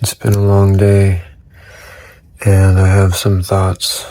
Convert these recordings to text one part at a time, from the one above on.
It's been a long day, and I have some thoughts.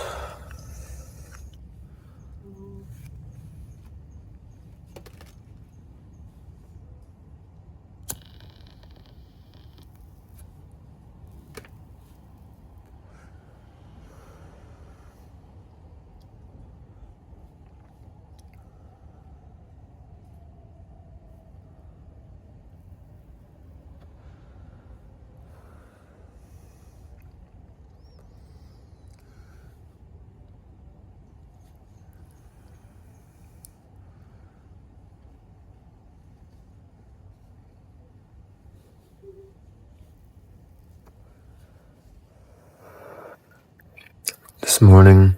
This morning,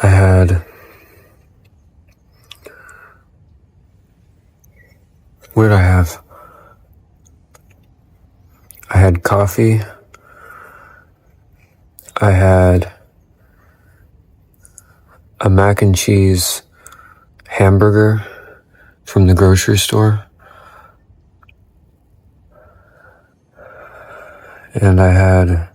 I had, what did I have? I had coffee. I had a mac and cheese hamburger from the grocery store. And I had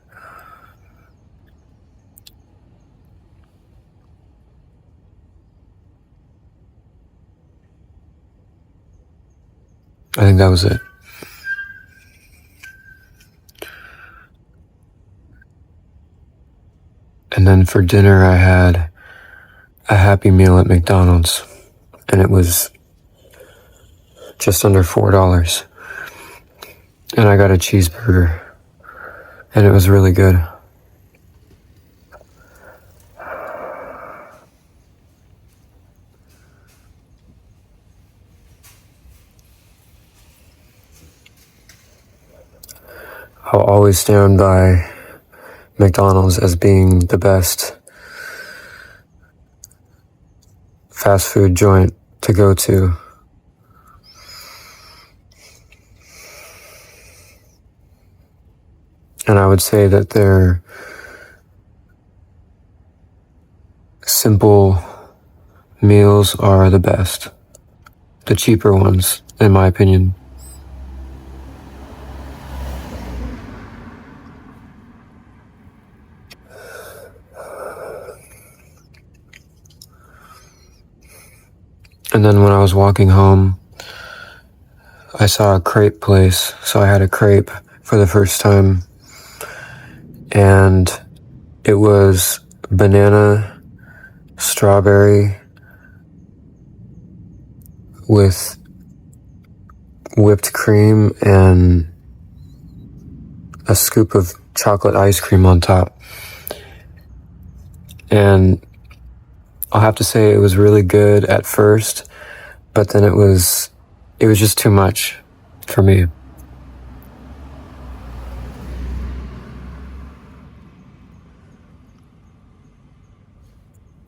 I think that was it. And then for dinner, I had a Happy Meal at McDonald's, and it was just under $4. And I got a cheeseburger, and it was really good. I'll always stand by McDonald's as being the best fast food joint to go to. And I would say that their simple meals are the best. The cheaper ones, in my opinion. And then when I was walking home, I saw a crepe place, so I had a crepe for the first time. And it was banana, strawberry, with whipped cream and a scoop of chocolate ice cream on top. And I'll have to say it was really good at first, but then it was just too much for me.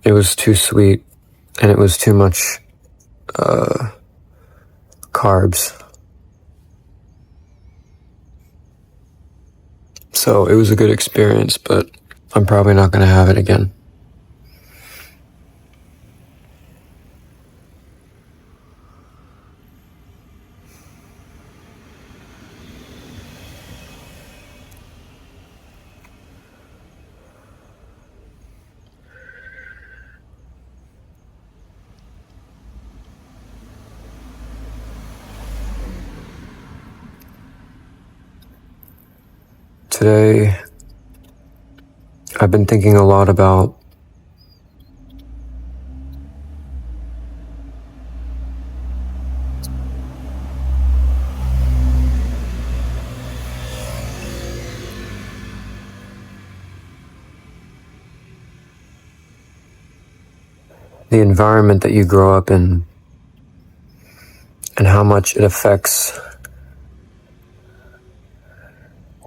It was too sweet, and it was too much carbs. So it was a good experience, but I'm probably not going to have it again. Today, I've been thinking a lot about the environment that you grow up in and how much it affects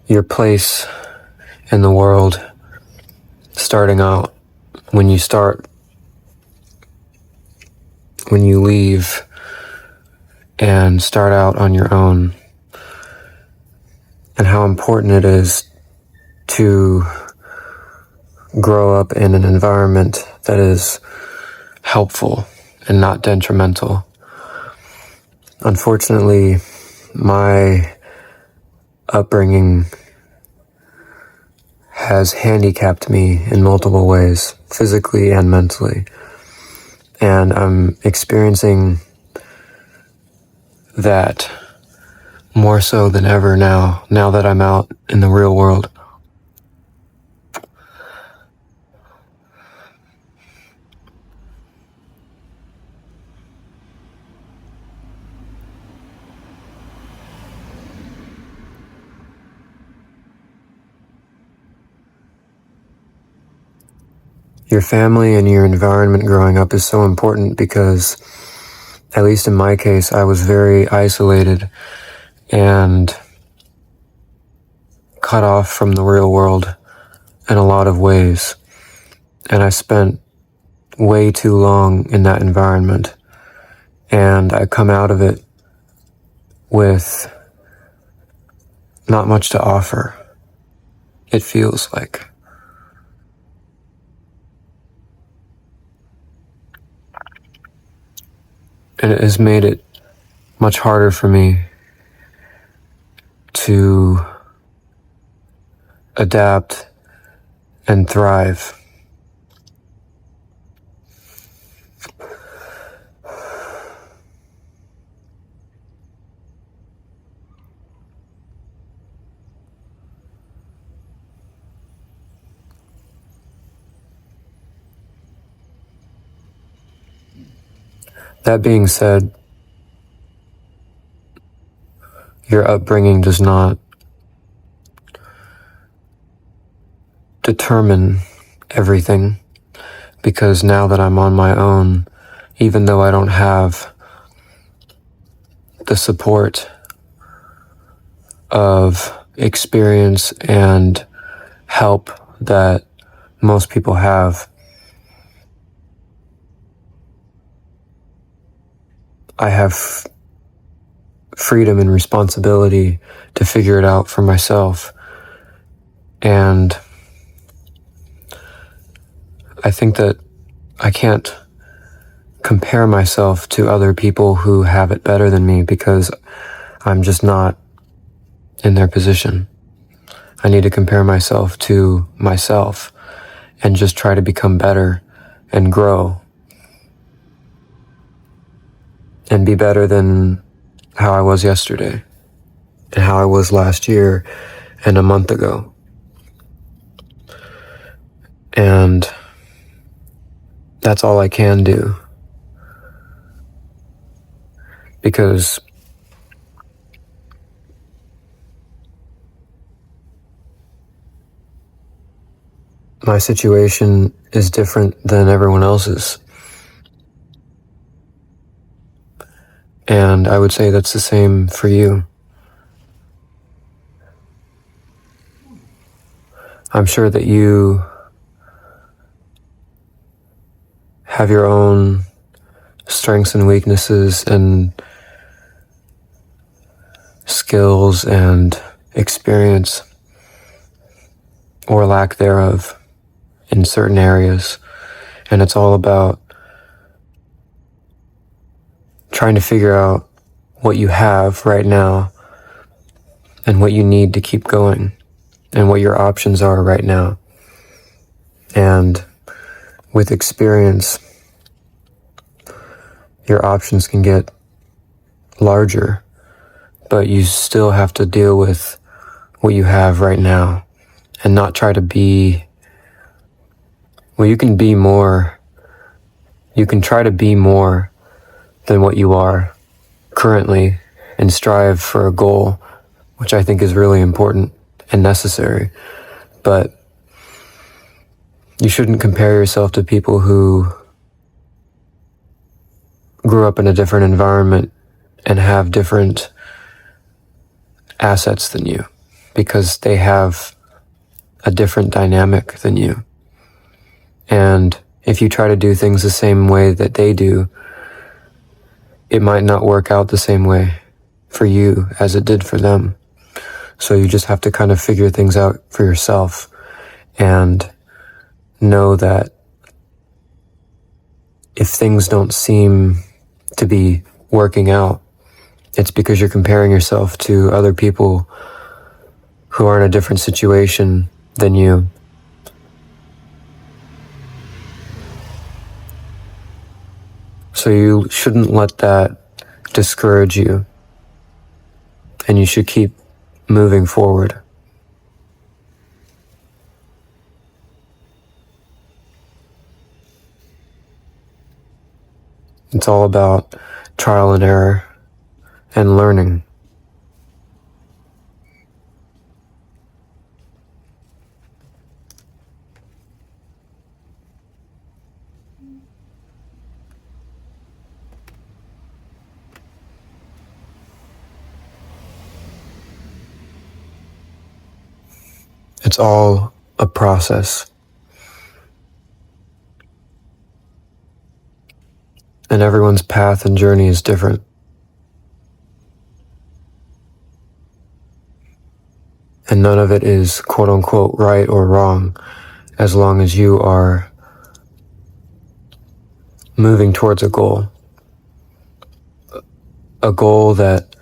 your place in the world starting out. When you leave and start out on your own, and how important it is to grow up in an environment that is helpful and not detrimental. Unfortunately, my upbringing has handicapped me in multiple ways, physically and mentally. And I'm experiencing that more so than ever now that I'm out in the real world. Your family and your environment growing up is so important because, at least in my case, I was very isolated and cut off from the real world in a lot of ways. And I spent way too long in that environment. And I come out of it with not much to offer, it feels like. And it has made it much harder for me to adapt and thrive. That being said, your upbringing does not determine everything, because now that I'm on my own, even though I don't have the support of experience and help that most people have, I have freedom and responsibility to figure it out for myself. And I think that I can't compare myself to other people who have it better than me, because I'm just not in their position. I need to compare myself to myself and just try to become better and grow and be better than how I was yesterday and how I was last year and a month ago. And that's all I can do, because my situation is different than everyone else's. And I would say that's the same for you. I'm sure that you have your own strengths and weaknesses and skills and experience, or lack thereof, in certain areas. And it's all about trying to figure out what you have right now and what you need to keep going and what your options are right now. And with experience, your options can get larger, but you still have to deal with what you have right now and not try to be, well, you can be more, you can try to be more than what you are currently and strive for a goal, which I think is really important and necessary. But you shouldn't compare yourself to people who grew up in a different environment and have different assets than you, because they have a different dynamic than you. And if you try to do things the same way that they do, it might not work out the same way for you as it did for them. So you just have to kind of figure things out for yourself and know that if things don't seem to be working out, it's because you're comparing yourself to other people who are in a different situation than you So you shouldn't let that discourage you, and you should keep moving forward. It's all about trial and error and learning. It's all a process. And everyone's path and journey is different. And none of it is quote unquote right or wrong, as long as you are moving towards a goal. A goal that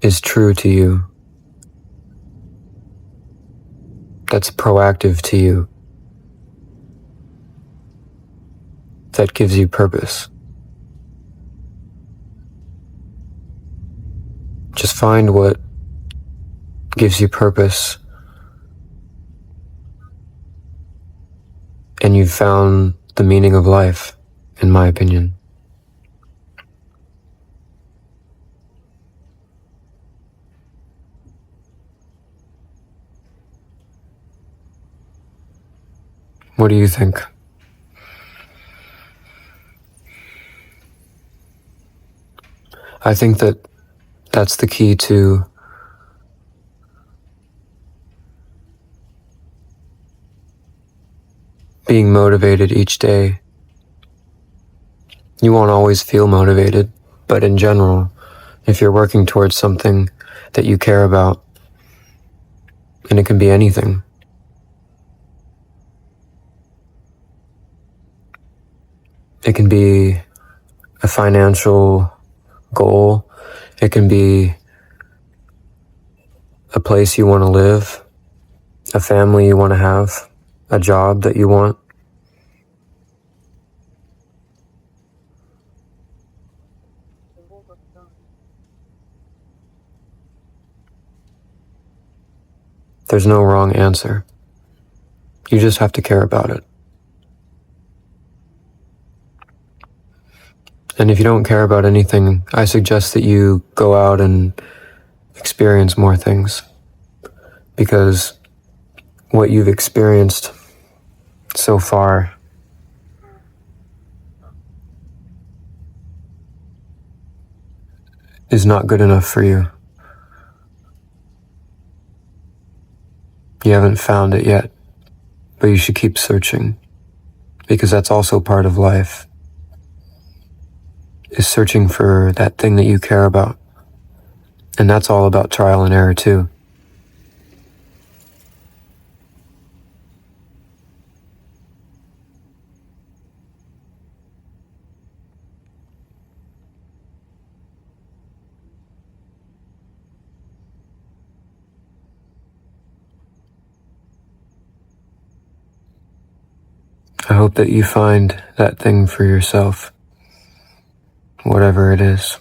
is true to you, that's proactive to you, that gives you purpose. Just find what gives you purpose, and you've found the meaning of life, in my opinion. What do you think? I think that that's the key to being motivated each day. You won't always feel motivated, but in general, if you're working towards something that you care about, and it can be anything. It can be a financial goal. It can be a place you want to live, a family you want to have, a job that you want. There's no wrong answer. You just have to care about it. And if you don't care about anything, I suggest that you go out and experience more things. Because what you've experienced so far is not good enough for you. You haven't found it yet, but you should keep searching, because that's also part of life, is searching for that thing that you care about. And that's all about trial and error too. I hope that you find that thing for yourself, whatever it is.